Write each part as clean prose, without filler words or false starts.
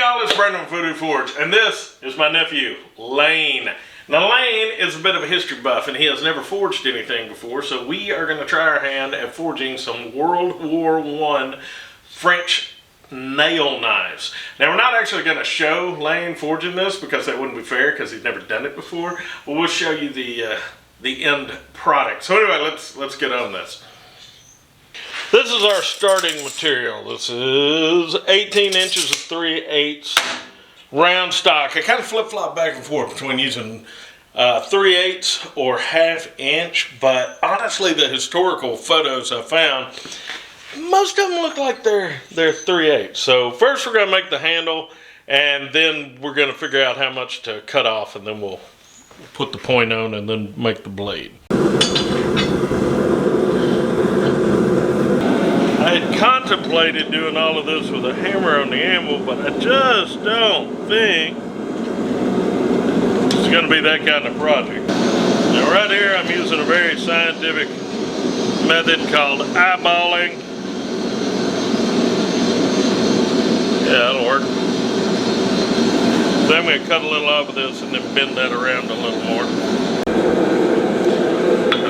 y'all, it's Brandon from Voodoo Forge, and this is my nephew, Layn. Now Layn is a bit of a history buff, and he has never forged anything before, so we are going to try our hand at forging some World War I French nail knives. Now we're not actually going to show Layn forging this, because that wouldn't be fair, because he's never done it before, but we'll show you the end product. So anyway, let's get on this. This is our starting material. This is 18 inches of 3/8 round stock. I kind of flip-flop back and forth between using 3/8 or 1/2 inch, but honestly the historical photos I found, most of them look like they're 3/8. So first we're going to make the handle, and then we're going to figure out how much to cut off, and then we'll put the point on and then make the blade. I had contemplated doing all of this with a hammer on the anvil, but I just don't think it's going to be that kind of project. Now right here I'm using a very scientific method called eyeballing. Yeah, that'll work. So I'm going to cut a little off of this and then bend that around a little more.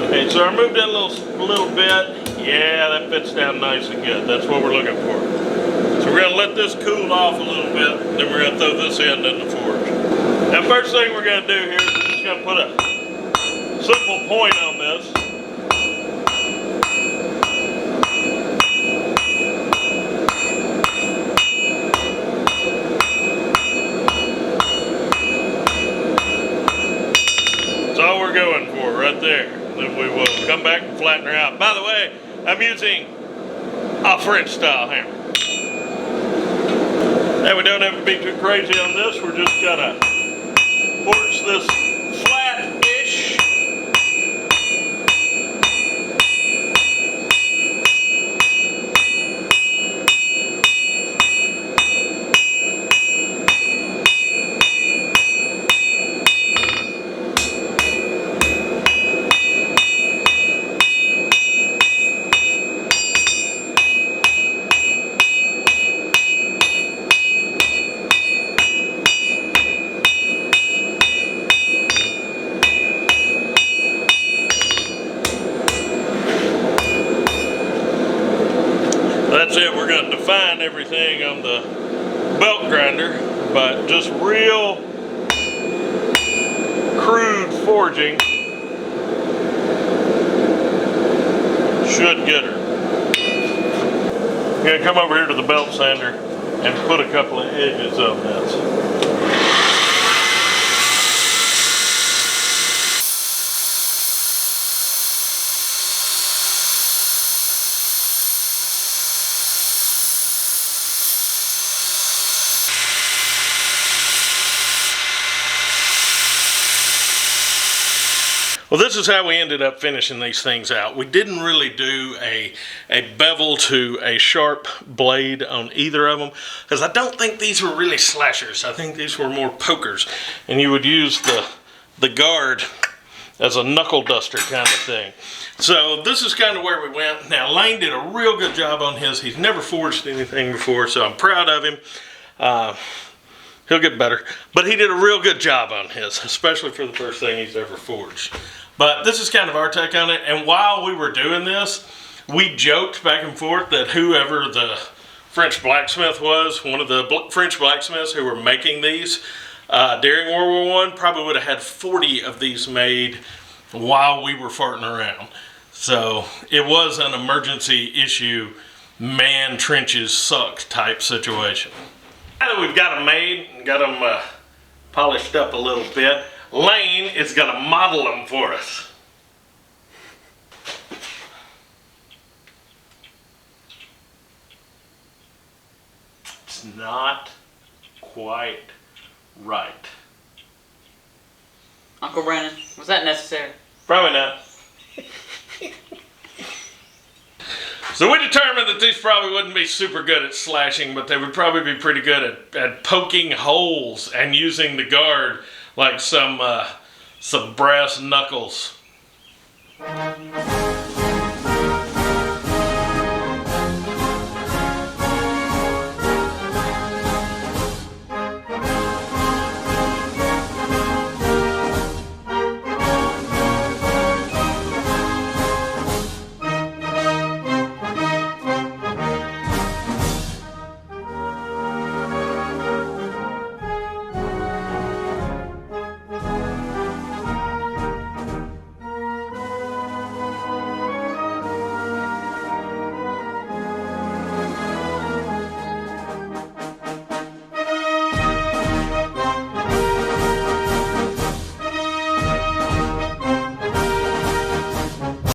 Okay, so I moved that a little bit. Yeah, that fits down nice and good. That's what we're looking for. So we're going to let this cool off a little bit, then we're going to throw this end in the forge. Now first thing we're going to do here is we're just going to put a simple point on this. That's all we're going for right there. Then we will come back and flatten her out. By the way, I'm using a French style hammer. Now we don't have to be too crazy on this. We're just gonna forge this flat-ish. That's it. We're going to define everything on the belt grinder, but just real crude forging should get her. I'm going to come over here to the belt sander and put a couple of edges on this. Well, this is how we ended up finishing these things out. We didn't really do a bevel to a sharp blade on either of them, because I don't think these were really slashers. I think these were more pokers, and you would use the guard as a knuckle duster kind of thing. So this is kind of where we went. Now Layn did a real good job on his. He's never forged anything before, so I'm proud of him. He'll get better, but he did a real good job on his, especially for the first thing he's ever forged. But this is kind of our take on it, and while we were doing this, we joked back and forth that whoever the French blacksmith was, one of the French blacksmiths who were making these during World War I, probably would have had 40 of these made while we were farting around. So it was an emergency issue, man trenches suck type situation. Now that we've got them made and got them polished up a little bit, Layn is going to model them for us. It's not quite right. Uncle Brandon, was that necessary? Probably not. So we determined that these probably wouldn't be super good at slashing, but they would probably be pretty good at poking holes and using the guard like some brass knuckles.